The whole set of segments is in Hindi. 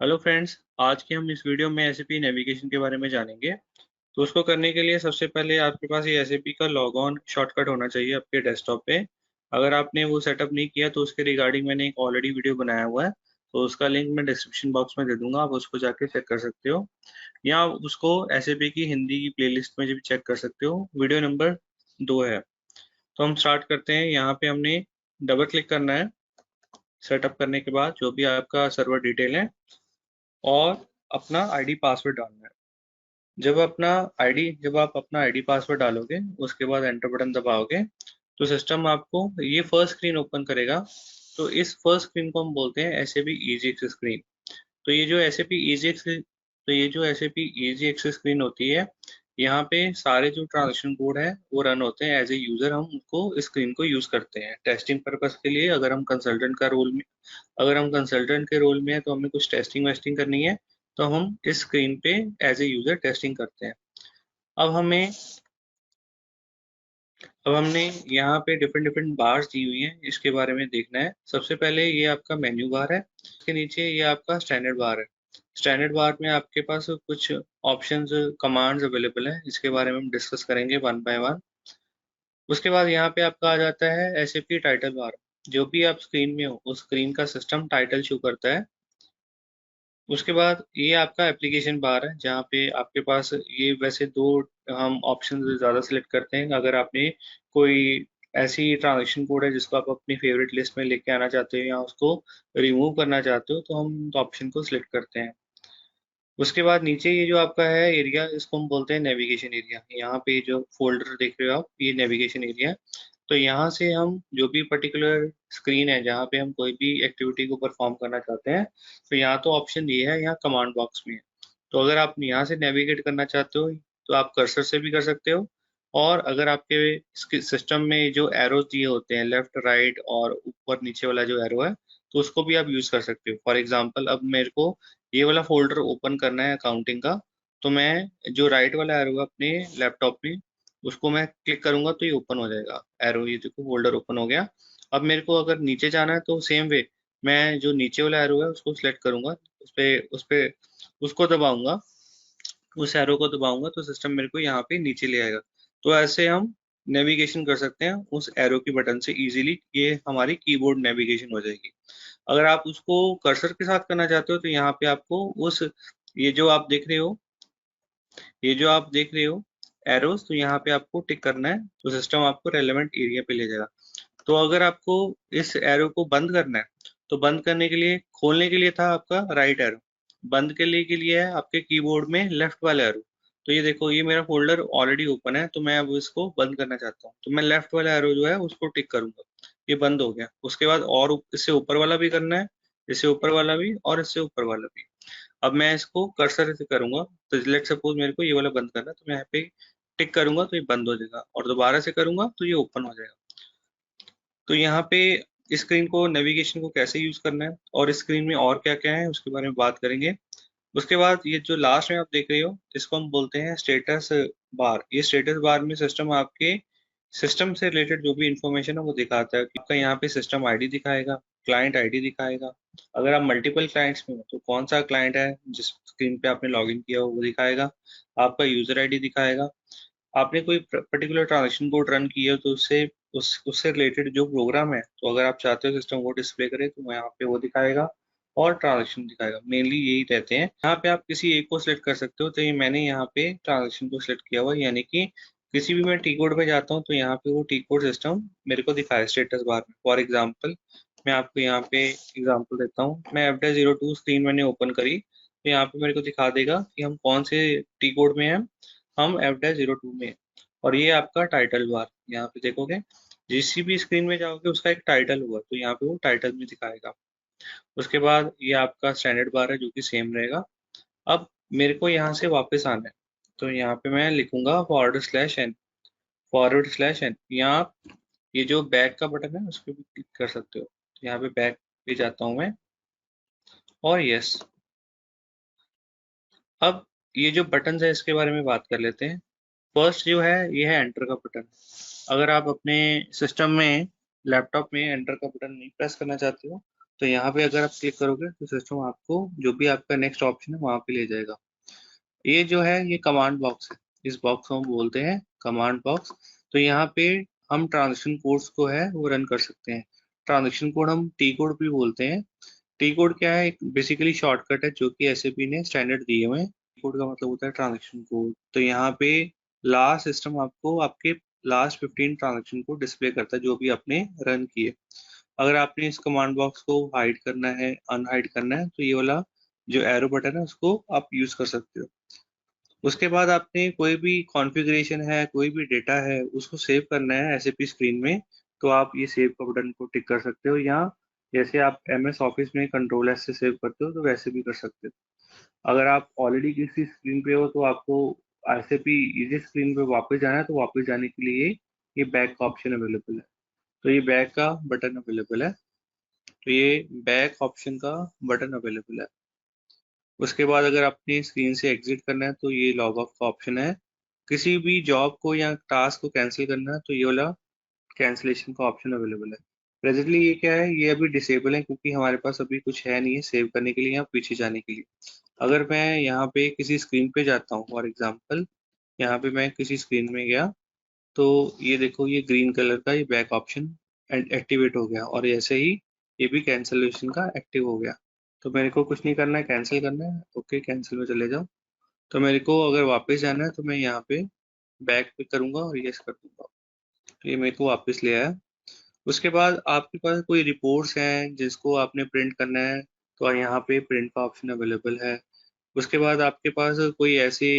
हेलो फ्रेंड्स, आज के हम इस वीडियो में एसएपी नेविगेशन के बारे में जानेंगे। तो उसको करने के लिए सबसे पहले आपके पास ये एसएपी का लॉग ऑन शॉर्टकट होना चाहिए आपके डेस्कटॉप पे। अगर आपने वो सेटअप नहीं किया तो उसके रिगार्डिंग मैंने एक ऑलरेडी वीडियो बनाया हुआ है, तो उसका लिंक मैं डिस्क्रिप्शन बॉक्स में दे दूंगा, आप उसको जाके चेक कर सकते हो। या आप उसको एसएपी की हिंदी की प्लेलिस्ट में भी चेक कर सकते हो, वीडियो नंबर 2 है। तो हम स्टार्ट करते हैं। यहाँ पे हमने डबल क्लिक करना है सेटअप करने के बाद, जो भी आपका सर्वर डिटेल है, और अपना आईडी पासवर्ड डालना है। जब आप अपना आईडी पासवर्ड डालोगे, उसके बाद एंटर बटन दबाओगे, तो सिस्टम आपको ये फर्स्ट स्क्रीन ओपन करेगा। तो इस फर्स्ट स्क्रीन को हम बोलते हैं एसएपी इजी एक्सेस स्क्रीन। तो ये जो एसएपी इजी एक्सेस तो ये जो एसएपी इजी एक्सेस स्क्रीन होती है, यहाँ पे सारे जो ट्रांजेक्शन कोड है वो रन होते हैं। एज ए यूजर हम उनको इस स्क्रीन को यूज करते हैं टेस्टिंग पर्पस के लिए। अगर हम कंसल्टेंट के रोल में है तो हमें कुछ टेस्टिंग वेस्टिंग करनी है, तो हम इस स्क्रीन पे एज ए यूजर टेस्टिंग करते हैं। अब हमें अब हमने यहाँ पे डिफरेंट डिफरेंट बार्स दी हुई हैं, इसके बारे में देखना है। सबसे पहले ये आपका मेन्यू बार है, इसके नीचे ये आपका स्टैंडर्ड बार है। स्टैंडर्ड बार में आपके पास कुछ ऑप्शंस, कमांड्स अवेलेबल है, इसके बारे में हम डिस्कस करेंगे वन बाय वन। उसके बाद यहाँ पे आपका आ जाता है एसएपी टाइटल बार। जो भी आप स्क्रीन में हो उस स्क्रीन का सिस्टम टाइटल शो करता है। उसके बाद ये आपका एप्लीकेशन बार है, जहाँ पे आपके पास ये वैसे दो हम ऑप्शन ज़्यादा सेलेक्ट करते हैं। अगर आपने कोई ऐसी ट्रांजेक्शन कोड है जिसको आप अपनी फेवरेट लिस्ट में लेके आना चाहते हो या उसको रिमूव करना चाहते हो, तो हम ऑप्शन को सिलेक्ट करते हैं। उसके बाद नीचे ये जो आपका है एरिया, इसको हम बोलते हैं नेविगेशन एरिया। यहाँ पे जो फोल्डर देख रहे हो आप, ये नेविगेशन एरिया है। तो यहाँ से हम जो भी पर्टिकुलर स्क्रीन है जहाँ पे हम कोई भी एक्टिविटी को परफॉर्म करना चाहते हैं, तो यहाँ तो ऑप्शन ये है, यहाँ कमांड बॉक्स में है। तो अगर आप यहाँ से नेविगेट करना चाहते हो तो आप कर्सर से भी कर सकते हो। और अगर आपके सिस्टम में जो एरोज दिए होते हैं, लेफ्ट राइट और ऊपर नीचे वाला जो एरो है, तो उसको भी आप यूज कर सकते हो। फॉर एग्जाम्पल, अब मेरे को ये वाला फोल्डर ओपन करना है अकाउंटिंग का, तो मैं जो राइट वाला एरो है अपने लैपटॉप में, उसको मैं क्लिक करूंगा तो ये ओपन हो जाएगा एरो। ये देखो फोल्डर ओपन हो गया। अब मेरे को अगर नीचे जाना है तो सेम वे, मैं जो नीचे वाला एरो है उसको सिलेक्ट करूंगा, उस पे उसको दबाऊंगा, उस एरो को दबाऊंगा तो सिस्टम मेरे को यहाँ पे नीचे ले आएगा। तो ऐसे हम नेविगेशन कर सकते हैं उस एरो की बटन से इजीली। ये हमारी कीबोर्ड नेविगेशन हो जाएगी। अगर आप उसको कर्सर के साथ करना चाहते हो तो यहाँ पे आपको उस ये जो आप देख रहे हो ये जो आप देख रहे हो एरोस, तो यहाँ पे आपको टिक करना है, तो सिस्टम आपको रेलेवेंट एरिया पे ले जाएगा। तो अगर आपको इस एरो को बंद करना है, तो बंद करने के लिए, खोलने के लिए था आपका राइट एरो, बंद के लिए है आपके कीबोर्ड में लेफ्ट वाला एरो। तो ये देखो, ये मेरा फोल्डर ऑलरेडी ओपन है, तो मैं अब इसको बंद करना चाहता हूँ, तो मैं लेफ्ट वाला एरो जो है उसको टिक करूंगा। ये बंद हो गया। उसके बाद और इससे ऊपर वाला भी करना है, इससे ऊपर वाला भी और इससे ऊपर वाला भी। अब मैं इसको कर्सर से करूंगा, तो लेट सपोज मेरे को ये वाला बंद करना है, तो मैं यहाँ पे टिक करूंगा तो ये बंद हो जाएगा, और दोबारा से करूंगा तो ये ओपन हो जाएगा। तो यहाँ पे स्क्रीन को, नेविगेशन को कैसे यूज करना है और स्क्रीन में और क्या क्या है उसके बारे में बात करेंगे। उसके बाद ये जो लास्ट में आप देख रहे हो, इसको हम बोलते हैं स्टेटस बार। ये स्टेटस बार में सिस्टम आपके सिस्टम से रिलेटेड जो भी इंफॉर्मेशन है वो दिखाता है। आपका यहाँ पे सिस्टम आईडी दिखाएगा, क्लाइंट आईडी दिखाएगा। अगर आप मल्टीपल क्लाइंट्स में हो तो कौन सा क्लाइंट है जिस स्क्रीन पे आपने लॉगिन किया हो वो दिखाएगा। आपका यूजर आईडी दिखाएगा। आपने कोई पर्टिकुलर ट्रांजेक्शन कोड रन किया तो उससे रिलेटेड जो प्रोग्राम है, तो अगर आप चाहते हो सिस्टम वो डिस्प्ले करे तो यहाँ पे वो दिखाएगा, और ट्रांजेक्शन दिखाएगा। मेनली यही रहते हैं। यहाँ पे आप किसी एक को सिलेक्ट कर सकते हो, तो ये मैंने यहाँ पे ट्रांजेक्शन को सिलेक्ट किया हुआ है, यानी कि किसी भी मैं टी कोड में जाता हूँ तो यहाँ पे वो टी कोड सिस्टम मेरे को दिखाए स्टेटस बार में। फॉर एग्जाम्पल, मैं आपको यहाँ पे एग्जाम्पल देता हूँ। मैं FD02 स्क्रीन मैंने ओपन करी, तो यहाँ पे मेरे को दिखा देगा कि हम कौन से टी कोड में हैं। हम F-02 में। और ये आपका टाइटल बार, यहाँ पे देखोगे जिस भी स्क्रीन में जाओगे उसका एक टाइटल हुआ, तो यहाँ पे वो टाइटल भी दिखाएगा। उसके बाद ये आपका स्टैंडर्ड बार है जो कि सेम रहेगा। अब मेरे को यहाँ से वापस आना है, तो यहाँ पे मैं लिखूंगा /n, /n। यहाँ आप ये जो बैक का बटन है उस पर भी क्लिक कर सकते हो, तो यहाँ पे बैक पे जाता हूँ मैं, और यस। अब ये जो बटन है इसके बारे में बात कर लेते हैं। फर्स्ट जो है ये है एंटर का बटन। अगर आप अपने सिस्टम में, लैपटॉप में एंटर का बटन नहीं प्रेस करना चाहते हो, तो यहाँ पे अगर आप क्लिक करोगे तो सिस्टम आपको जो भी आपका नेक्स्ट ऑप्शन है वहाँ पे ले जाएगा। ये जो है ये कमांड बॉक्स है, इस बॉक्स को हम बोलते हैं कमांड बॉक्स। तो यहाँ पे हम ट्रांजेक्शन कोड्स को है वो रन कर सकते हैं। ट्रांजेक्शन कोड हम टी कोड भी बोलते हैं। टी कोड क्या है, एक बेसिकली शॉर्टकट है जो कि एसएपी ने स्टैंडर्ड दिए हुए हैं। टी कोड का मतलब होता है ट्रांजेक्शन कोड। तो यहाँ पे लास्ट सिस्टम आपको आपके लास्ट 15 ट्रांजेक्शन को डिस्प्ले करता है जो भी आपने रन किए। अगर आपने इस कमांड बॉक्स को हाइड करना है, अनहाइड करना है, तो ये वाला जो एरो बटन है उसको आप यूज कर सकते हो। उसके बाद आपने कोई भी कॉन्फ़िगरेशन है, कोई भी डेटा है, उसको सेव करना है एसएपी स्क्रीन में, तो आप ये सेव का बटन को टिक कर सकते हो, या जैसे आप एमएस ऑफिस में कंट्रोल एस से सेव करते हो तो वैसे भी कर सकते हो। अगर आप ऑलरेडी किसी स्क्रीन पे हो तो आपको एसएपी इजी स्क्रीन पे वापस जाना है, तो वापस जाने के लिए ये बैक का ऑप्शन अवेलेबल है। तो ये बैक का बटन अवेलेबल है। तो ये बैक ऑप्शन का बटन अवेलेबल है। उसके बाद अगर अपनी स्क्रीन से एग्जिट करना है तो ये लॉग ऑफ का ऑप्शन है। किसी भी जॉब को या टास्क को कैंसिल करना है तो ये वाला कैंसिलेशन का ऑप्शन अवेलेबल है। प्रेजेंटली ये क्या है, ये अभी डिसेबल है क्योंकि हमारे पास अभी कुछ है नहीं है सेव करने के लिए या पीछे जाने के लिए। अगर मैं यहाँ पे किसी स्क्रीन पे जाता हूँ, फॉर एग्जाम्पल यहाँ पे मैं किसी स्क्रीन में गया, तो ये देखो ये ग्रीन कलर का ये बैक ऑप्शन एक्टिवेट हो गया, और ऐसे ही ये भी कैंसिलेशन का एक्टिव हो गया। तो मेरे को कुछ नहीं करना है, कैंसिल करना है, ओके कैंसिल में चले जाओ। तो मेरे को अगर वापस जाना है तो मैं यहाँ पे बैक पे करूंगा और यस कर दूंगा, तो ये मेरे को वापस ले आया। उसके बाद आपके पास कोई रिपोर्ट्स हैं जिसको आपने प्रिंट करना है, तो यहाँ पे प्रिंट का ऑप्शन अवेलेबल है। उसके बाद आपके पास कोई ऐसे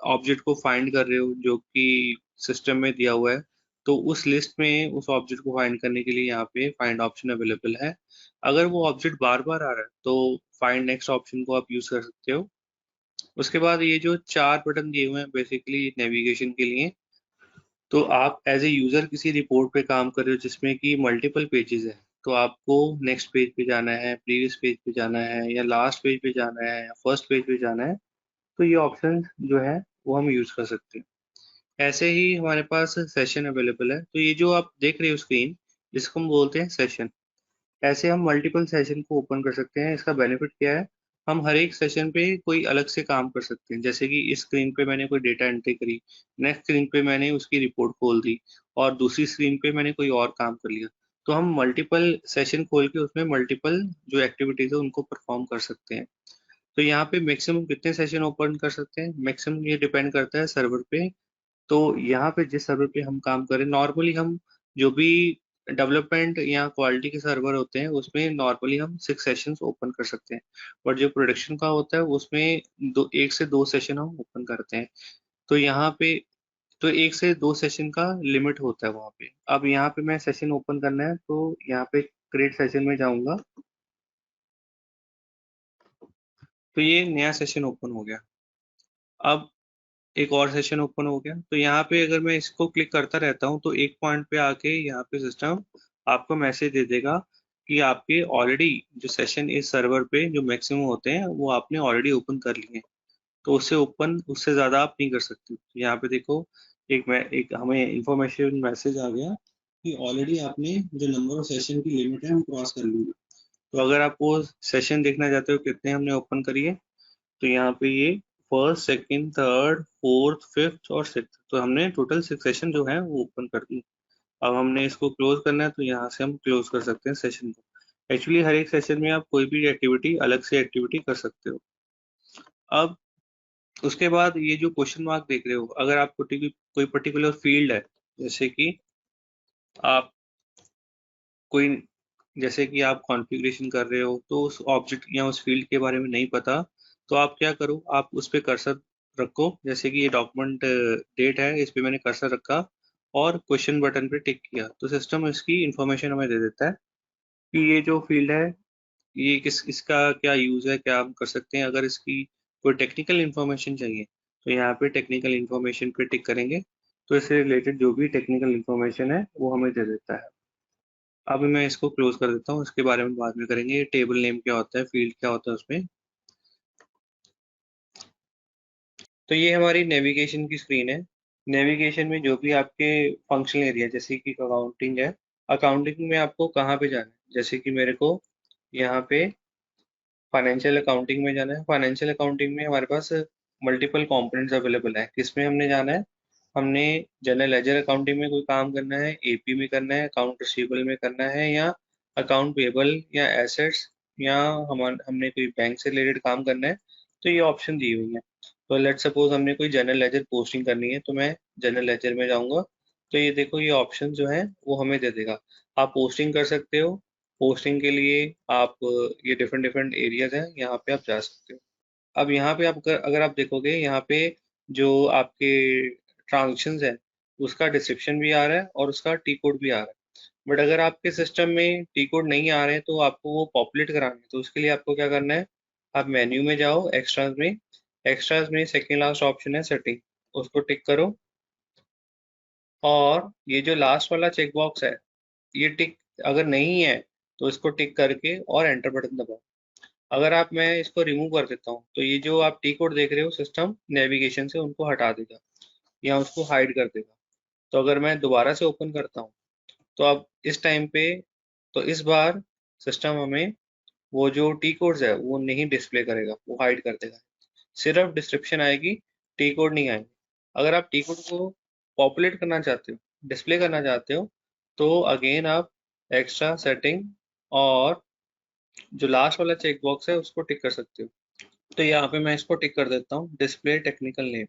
ऑब्जेक्ट को फाइंड कर रहे हो जो कि सिस्टम में दिया हुआ है, तो उस लिस्ट में उस ऑब्जेक्ट को फाइंड करने के लिए यहाँ पे फाइंड ऑप्शन अवेलेबल है। अगर वो ऑब्जेक्ट बार बार आ रहा है तो फाइंड नेक्स्ट ऑप्शन को आप यूज कर सकते हो। उसके बाद ये जो 4 बटन दिए हुए हैं बेसिकली नेविगेशन के लिए, तो आप एज ए यूजर किसी रिपोर्ट पे काम कर रहे हो जिसमें कि मल्टीपल पेजेस है, तो आपको नेक्स्ट पेज पे जाना है, प्रीवियस पेज पे जाना है, या लास्ट पेज पे जाना है, या फर्स्ट पेज पे जाना है, तो ये ऑप्शन जो है वो हम यूज कर सकते हैं। ऐसे ही हमारे पास सेशन अवेलेबल है। तो ये जो आप देख रहे हो स्क्रीन, इसको हम बोलते हैं सेशन। ऐसे हम मल्टीपल सेशन को ओपन कर सकते हैं। इसका बेनिफिट क्या है, हम हर एक सेशन पे कोई अलग से काम कर सकते हैं। जैसे कि इस स्क्रीन पे मैंने कोई डेटा एंट्री करी, नेक्स्ट स्क्रीन पे मैंने उसकी रिपोर्ट खोल दी, और दूसरी स्क्रीन पे मैंने कोई और काम कर लिया। तो हम मल्टीपल सेशन खोल के उसमें मल्टीपल जो एक्टिविटीज है उनको परफॉर्म कर सकते हैं। तो यहाँ पे मैक्सिमम कितने सेशन ओपन कर सकते हैं, मैक्सिमम ये डिपेंड करता है सर्वर पे। तो यहाँ पे जिस सर्वर पे हम काम करें, नॉर्मली हम जो भी डेवलपमेंट या क्वालिटी के सर्वर होते हैं उसमें नॉर्मली हम 6 सेशंस ओपन कर सकते हैं। और जो प्रोडक्शन का होता है उसमें 1 से 2 सेशन हम ओपन करते हैं। तो यहाँ पे तो 1 से 2 सेशन का लिमिट होता है वहाँ पे। अब यहाँ पे मैं सेशन ओपन करना है तो यहाँ पे क्रिएट सेशन में जाऊंगा, तो ये नया सेशन ओपन हो गया। अब एक और सेशन ओपन हो गया, तो यहाँ पे अगर मैं इसको क्लिक करता रहता हूँ तो एक पॉइंट पे आके यहाँ पे सिस्टम आपको मैसेज दे देगा कि आपके ऑलरेडी जो सेशन इस सर्वर पे जो मैक्सिमम होते हैं वो आपने ऑलरेडी ओपन कर लिए हैं, तो उससे ओपन उससे ज़्यादा आप नहीं कर सकते। तो यहाँ पे देखो एक हमें इंफॉर्मेशन मैसेज आ गया कि ऑलरेडी आपने जो नंबर ऑफ सेशन की लिमिट है वो क्रॉस कर ली है। तो अगर आप वो सेशन देखना चाहते हो कितने हमने ओपन करिए, तो यहाँ पे ये first, second, third, fourth, fifth और सिक्स, तो हमने टोटल 6 सेशन जो है वो ओपन कर दी। अब हमने इसको क्लोज करना है तो यहाँ से हम क्लोज कर सकते हैं सेशन को। एक्चुअली हर एक सेशन में आप कोई भी एक्टिविटी अलग से एक्टिविटी कर सकते हो। अब उसके बाद ये जो क्वेश्चन मार्क देख रहे हो, अगर आप कोई पर्टिकुलर फील्ड है, जैसे कि आप कोई जैसे कि आप कॉन्फ़िगरेशन कर रहे हो तो उस ऑब्जेक्ट या उस फील्ड के बारे में नहीं पता, तो आप क्या करो, आप उस पे कर्सर रखो। जैसे कि ये डॉक्यूमेंट डेट है, इस पे मैंने कर्सर रखा और क्वेश्चन बटन पे टिक किया, तो सिस्टम इसकी इंफॉर्मेशन हमें दे देता है कि ये जो फील्ड है ये इसका क्या यूज है, क्या हम कर सकते हैं। अगर इसकी कोई टेक्निकल इंफॉर्मेशन चाहिए तो यहाँ पे टेक्निकल इंफॉर्मेशन पे टिक करेंगे, तो इससे रिलेटेड जो भी टेक्निकल इंफॉर्मेशन है वो हमें दे देता है। अभी मैं इसको क्लोज कर देता हूँ, इसके बारे में बाद में करेंगे। टेबल नेम क्या होता है, फील्ड क्या होता है उसमें। तो ये हमारी नेविगेशन की स्क्रीन है। नेविगेशन में जो भी आपके फंक्शनल एरिया, जैसे कि अकाउंटिंग है, अकाउंटिंग में आपको कहाँ पे जाना है, जैसे कि मेरे को यहाँ पे फाइनेंशियल अकाउंटिंग में जाना है। फाइनेंशियल अकाउंटिंग में हमारे पास मल्टीपल कंपोनेंट्स अवेलेबल है। किसमें हमने जाना है? हमने जनरल लेजर अकाउंटिंग में कोई काम करना है, एपी में करना है, अकाउंट रिसीवेबल में करना है, या अकाउंट पेबल या एसेट्स, या हमने कोई बैंक से रिलेटेड काम करना है, तो ये ऑप्शन दी हुई है। तो लेट सपोज हमने कोई जनरल लेजर पोस्टिंग करनी है, तो मैं जनरल लेजर में जाऊंगा। तो ये देखो, ये ऑप्शन जो है वो हमें दे देगा। आप पोस्टिंग कर सकते हो। पोस्टिंग के लिए आप ये डिफरेंट डिफरेंट एरियाज हैं, यहाँ पे आप जा सकते हो। अब यहाँ पे आप अगर आप देखोगे, यहाँ पे जो आपके ट्रांजेक्शन्स है उसका डिस्क्रिप्शन भी आ रहा है और उसका टी कोड भी आ रहा है। बट अगर आपके सिस्टम में टी कोड नहीं आ रहे हैं तो आपको वो पॉपुलेट कराना है। तो उसके लिए आपको क्या करना है? आप मेन्यू में जाओ, एक्स्ट्राज में। एक्स्ट्राज में सेकेंड लास्ट ऑप्शन है सेटिंग, उसको टिक करो। और ये जो लास्ट वाला चेक बॉक्स है, ये टिक अगर नहीं है तो इसको टिक करके और एंटर बटन दबाओ। अगर आप मैं इसको रिमूव कर देता हूँ तो ये जो आप टी कोड देख रहे हो सिस्टम नेविगेशन से, उनको हटा देगा या उसको हाइड कर देगा। तो अगर मैं दोबारा से ओपन करता हूँ तो अब इस टाइम पे, तो इस बार सिस्टम हमें वो जो टी कोड्स है वो नहीं डिस्प्ले करेगा, वो हाइड कर देगा। सिर्फ डिस्क्रिप्शन आएगी, टी कोड नहीं आएंगे। अगर आप टी कोड को पॉपुलेट करना चाहते हो, डिस्प्ले करना चाहते हो, तो अगेन आप एक्स्ट्रा सेटिंग और जो लास्ट वाला चेक बॉक्स है उसको टिक कर सकते हो। तो यहाँ पे मैं इसको टिक कर देता हूँ, डिस्प्ले टेक्निकल नेम।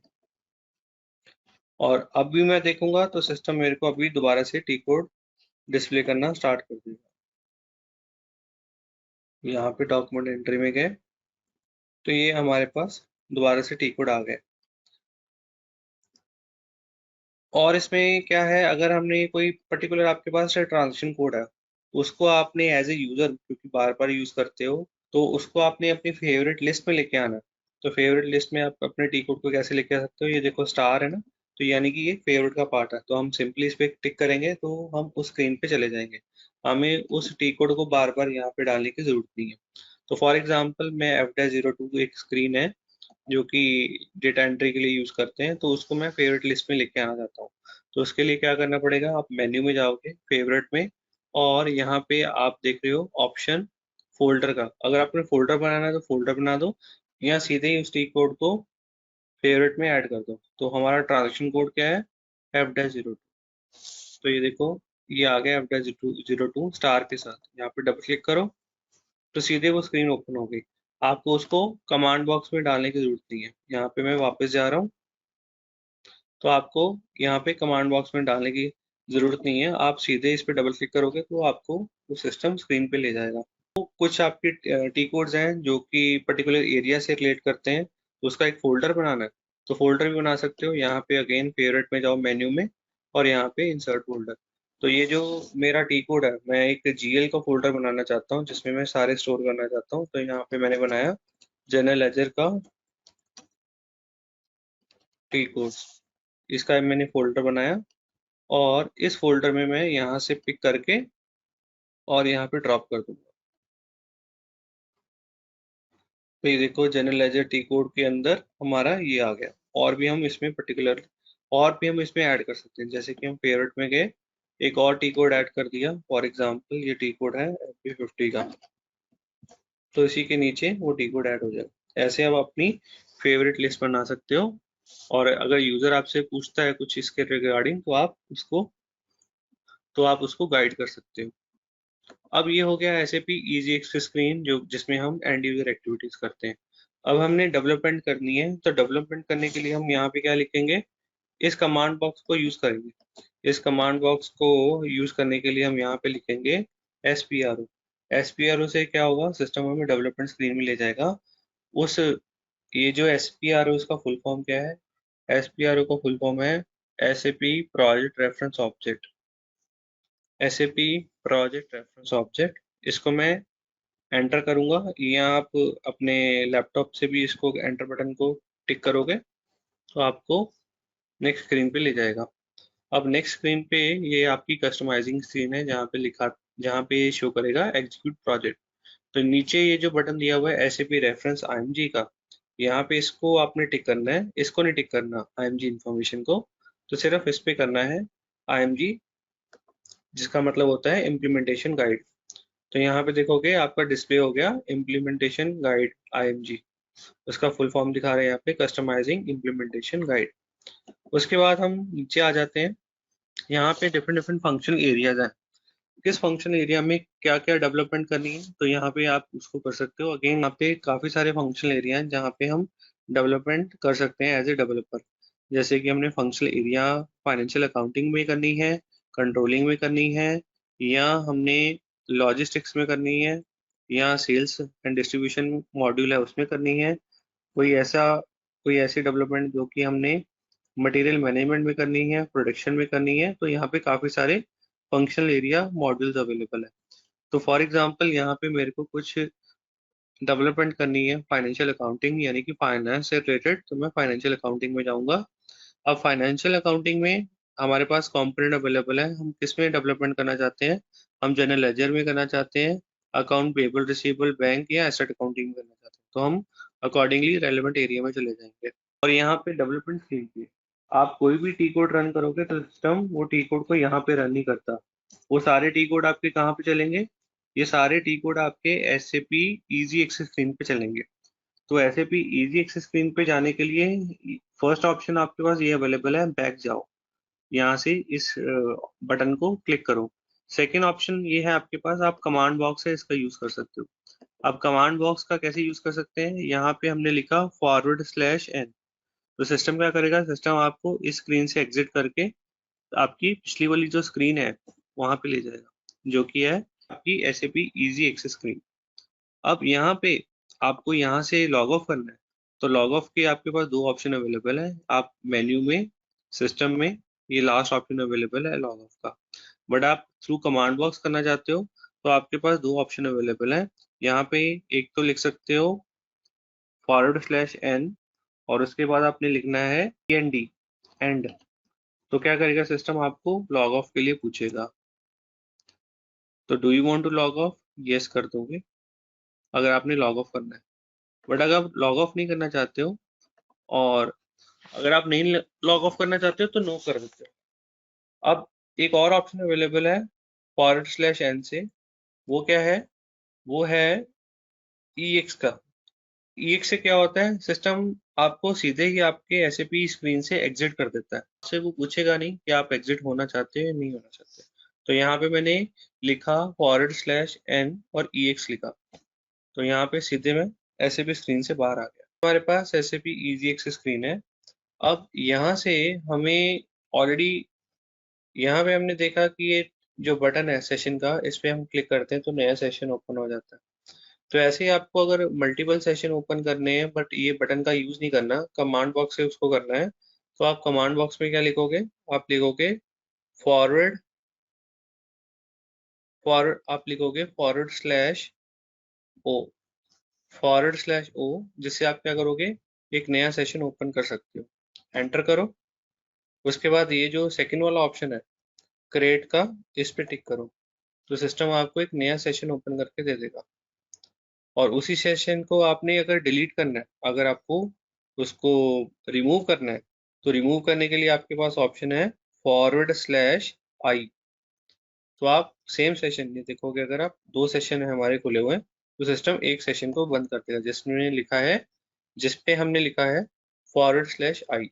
और अब भी मैं देखूंगा तो सिस्टम मेरे को अभी दोबारा से टी कोड डिस्प्ले करना स्टार्ट कर देगा। यहाँ पे डॉक्यूमेंट एंट्री में गए तो ये हमारे पास दोबारा से टी कोड आ गया। और इसमें क्या है, अगर हमने कोई पर्टिकुलर आपके पास ट्रांजेक्शन कोड है, उसको आपने एज ए यूजर, क्योंकि बार बार यूज करते हो, तो उसको आपने अपनी फेवरेट लिस्ट में लेके आना है। तो फेवरेट लिस्ट में आप अपने टी कोड को कैसे लेके आ सकते हो? ये देखो स्टार है ना, तो यानी कि ये फेवरेट का पार्ट है। तो हम सिंपली इस पे टिक करेंगे तो हम उस स्क्रीन पे चले जाएंगे। हमें उस टी कोड को बार बार यहाँ पे डालने की जरूरत नहीं है। तो फॉर एग्जाम्पल मैं F-02 एक स्क्रीन है जो कि डेटा एंट्री के लिए यूज करते हैं, तो उसको मैं फेवरेट लिस्ट में लेके आना चाहता हूँ। तो उसके लिए क्या करना पड़ेगा? आप मेन्यू में जाओगे, फेवरेट में, और यहाँ पे आप देख रहे हो ऑप्शन फोल्डर का। अगर आपने फोल्डर बनाना है तो फोल्डर बना दो, या सीधे ही उस टी कोड को फेवरेट में ऐड कर दो। तो हमारा ट्रांजेक्शन कोड क्या है? F-02। तो ये देखो, ये आ गया F-02 स्टार के साथ। यहाँ पे डबल क्लिक करो तो सीधे वो स्क्रीन ओपन हो गई। आपको उसको कमांड बॉक्स में डालने की जरूरत नहीं है। यहाँ पे मैं वापस जा रहा हूँ, तो आपको यहाँ पे कमांड बॉक्स में डालने की जरूरत नहीं है। आप सीधे इस पे डबल क्लिक करोगे तो आपको वो सिस्टम स्क्रीन पे ले जाएगा। तो कुछ आपके टी कोड्स हैं जो कि पर्टिकुलर एरिया से रिलेट करते हैं, तो उसका एक फोल्डर बनाना है। तो फोल्डर भी बना सकते हो। यहाँ पे अगेन फेवरेट में जाओ, मेन्यू में, और यहाँ पे इंसर्ट फोल्डर। तो ये जो मेरा टी कोड है, मैं एक जीएल का फोल्डर बनाना चाहता हूँ जिसमें मैं सारे स्टोर करना चाहता हूँ। तो यहाँ पे मैंने बनाया जनरल लेजर का टी कोड। इसका मैंने फोल्डर बनाया और इस फोल्डर में मैं यहाँ से पिक करके और यहाँ पे ड्रॉप कर दूंगा। तो ये देखो, जनरल लेजर टी कोड के अंदर हमारा ये आ गया। और भी हम इसमें पर्टिकुलर और भी हम इसमें ऐड कर सकते हैं। जैसे कि हम फेवरेट में गए, एक और टी कोड ऐड कर दिया। फॉर एग्जांपल ये टी कोड है FP50 का, तो इसी के नीचे वो टी कोड ऐड हो जाएगा। ऐसे आप अपनी फेवरेट लिस्ट बना सकते हो। और अगर यूजर आपसे पूछता है कुछ इसके रिगार्डिंग, तो आप उसको गाइड कर सकते हो। अब ये हो गया SAP इजी एक्सेस स्क्रीन, जो जिसमें हम एंड यूजर एक्टिविटीज करते हैं। अब हमने डेवलपमेंट करनी है, तो डेवलपमेंट करने के लिए हम यहाँ पे क्या लिखेंगे? इस कमांड बॉक्स को यूज करेंगे। इस कमांड बॉक्स को यूज करने के लिए हम यहाँ पे लिखेंगे SPRO। SPRO से क्या होगा? सिस्टम हमें डेवलपमेंट स्क्रीन में ले जाएगा। उस ये जो SPRO, इसका फुल फॉर्म क्या है? SPRO का फुल फॉर्म है SAP project reference object. SAP project reference object. इसको मैं एंटर करूंगा, या आप अपने लैपटॉप से भी इसको एंटर बटन को टिक करोगे तो आपको नेक्स्ट स्क्रीन पे ले जाएगा। अब नेक्स्ट स्क्रीन पे ये आपकी कस्टमाइजिंग स्क्रीन है, जहाँ पे ये शो करेगा एग्जीक्यूट प्रोजेक्ट। तो नीचे ये जो बटन दिया हुआ है SAP रेफरेंस IMG का, यहाँ पे इसको आपने टिक करना है। इसको नहीं टिक करना IMG इंफॉर्मेशन को, तो सिर्फ इस पे करना है IMG, जिसका मतलब होता है इम्प्लीमेंटेशन गाइड। तो यहाँ पे देखोगे आपका डिस्प्ले हो गया इम्प्लीमेंटेशन गाइड IMG, उसका फुल फॉर्म दिखा रहे हैं यहाँ पे कस्टमाइजिंग इम्प्लीमेंटेशन गाइड। उसके बाद हम नीचे आ जाते हैं, यहाँ पे डिफरेंट डिफरेंट फंक्शनल एरियाज हैं, किस फंक्शनल एरिया में क्या क्या डेवलपमेंट करनी है तो यहाँ पे आप उसको कर सकते हो। अगेन यहाँ पे काफी सारे फंक्शनल एरिया हैं जहाँ पे हम डेवलपमेंट कर सकते हैं एज ए डेवलपर। जैसे कि हमने फंक्शनल एरिया फाइनेंशियल अकाउंटिंग में करनी है, कंट्रोलिंग में करनी है, या हमने लॉजिस्टिक्स में करनी है, या सेल्स एंड डिस्ट्रीब्यूशन मॉड्यूल है उसमें करनी है, कोई ऐसी डेवलपमेंट जो कि हमने मटेरियल मैनेजमेंट में करनी है, प्रोडक्शन में करनी है, तो यहाँ पे काफी सारे फंक्शनल एरिया मॉड्यूल्स अवेलेबल है। तो फॉर एग्जांपल यहाँ पे मेरे को कुछ डेवलपमेंट करनी है फाइनेंशियल अकाउंटिंग यानी कि फाइनेंस से रिलेटेड, तो मैं फाइनेंशियल अकाउंटिंग में जाऊंगा। अब फाइनेंशियल अकाउंटिंग में हमारे पास कंपोनेंट अवेलेबल है, हम किस में डेवलपमेंट करना चाहते हैं, हम जनरल लेजर में करना चाहते हैं, अकाउंट पेबल रिसीवेबल बैंक या एसेट अकाउंटिंग में करना चाहते हैं, तो हम अकॉर्डिंगली रेलिवेंट एरिया में चले जाएंगे। और यहाँ पे डेवलपमेंट स्क्रीन पे आप कोई भी टी कोड रन करोगे तो सिस्टम वो टी कोड को यहाँ पे रन नहीं करता, वो सारे टी कोड आपके कहाँ पे चलेंगे, ये सारे टी कोड आपके SAP इजी एक्सेस स्क्रीन पे चलेंगे। तो SAP इजी एक्सेस स्क्रीन पे जाने के लिए फर्स्ट ऑप्शन आपके पास ये अवेलेबल है, बैक जाओ, यहाँ से इस बटन को क्लिक करो। सेकेंड ऑप्शन ये है आपके पास, आप कमांड बॉक्स से इसका यूज कर सकते हो। अब कमांड बॉक्स का कैसे यूज कर सकते हैं, यहाँ पे हमने लिखा /n, तो सिस्टम क्या करेगा, सिस्टम आपको इस स्क्रीन से एग्जिट करके आपकी पिछली वाली जो स्क्रीन है वहां पे ले जाएगा, जो कि है आपकी SAP इजी एक्सेस स्क्रीन। अब यहाँ पे आपको यहाँ से लॉग ऑफ करना है, तो लॉग ऑफ के आपके पास दो ऑप्शन अवेलेबल है, आप मेन्यू में, सिस्टम में, ये लास्ट ऑप्शन अवेलेबल है लॉग ऑफ का। बट आप थ्रू कमांड बॉक्स करना चाहते हो तो आपके पास दो ऑप्शन अवेलेबल है, यहाँ पे एक तो लिख सकते हो /n और उसके बाद आपने लिखना है END, एंड। तो क्या करेगा सिस्टम, आपको लॉग ऑफ के लिए पूछेगा, तो do you want to log off, yes कर दोगे अगर आपने लॉग ऑफ करना है। बट अगर आप लॉग ऑफ नहीं करना चाहते हो और अगर आप नहीं लॉग ऑफ करना चाहते हो तो नो कर देते हो। अब एक और ऑप्शन अवेलेबल है /n से, वो क्या है, वो है EX का। EX से क्या होता है, सिस्टम आपको सीधे ही आपके SAP स्क्रीन से एग्जिट कर देता है, उससे वो पूछेगा नहीं कि आप एग्जिट होना चाहते हो या नहीं होना चाहते। तो यहाँ पे मैंने लिखा /n और EX लिखा, तो यहाँ पे सीधे मैं SAP स्क्रीन से बाहर आ गया, हमारे पास SAP इजी एक्सेस स्क्रीन है। अब यहाँ से हमें ऑलरेडी, यहाँ पे हमने देखा कि ये जो बटन है सेशन का, इस पे हम क्लिक करते हैं तो नया सेशन ओपन हो जाता है। तो ऐसे ही आपको अगर मल्टीपल सेशन ओपन करने हैं बट ये बटन का यूज नहीं करना, कमांड बॉक्स से उसको करना है, तो आप कमांड बॉक्स में क्या लिखोगे, आप लिखोगे फॉरवर्ड फॉरवर्ड आप लिखोगे /o, /o, जिससे आप क्या करोगे, एक नया सेशन ओपन कर सकते हो, एंटर करो। उसके बाद ये जो सेकंड वाला ऑप्शन है क्रिएट का, इस पे टिक करो, तो सिस्टम आपको एक नया सेशन ओपन करके दे देगा। और उसी सेशन को आपने अगर डिलीट करना है, अगर आपको उसको रिमूव करना है, तो रिमूव करने के लिए आपके पास ऑप्शन है /i। तो आप सेम सेशन, ये देखोगे अगर आप दो सेशन है हमारे खुले हुए हैं, तो सिस्टम एक सेशन को बंद कर देगा जिसमें लिखा है, जिसपे हमने लिखा है /i।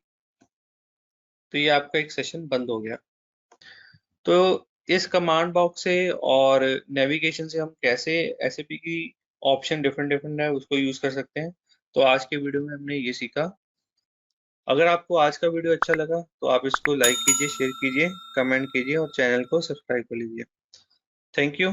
तो ये आपका एक सेशन बंद हो गया। तो इस कमांड बॉक्स से और नेविगेशन से हम कैसे SAP की ऑप्शन डिफरेंट डिफरेंट है उसको यूज कर सकते हैं, तो आज के वीडियो में हमने ये सीखा। अगर आपको आज का वीडियो अच्छा लगा तो आप इसको लाइक कीजिए, शेयर कीजिए, कमेंट कीजिए और चैनल को सब्सक्राइब कर लीजिए। Thank you.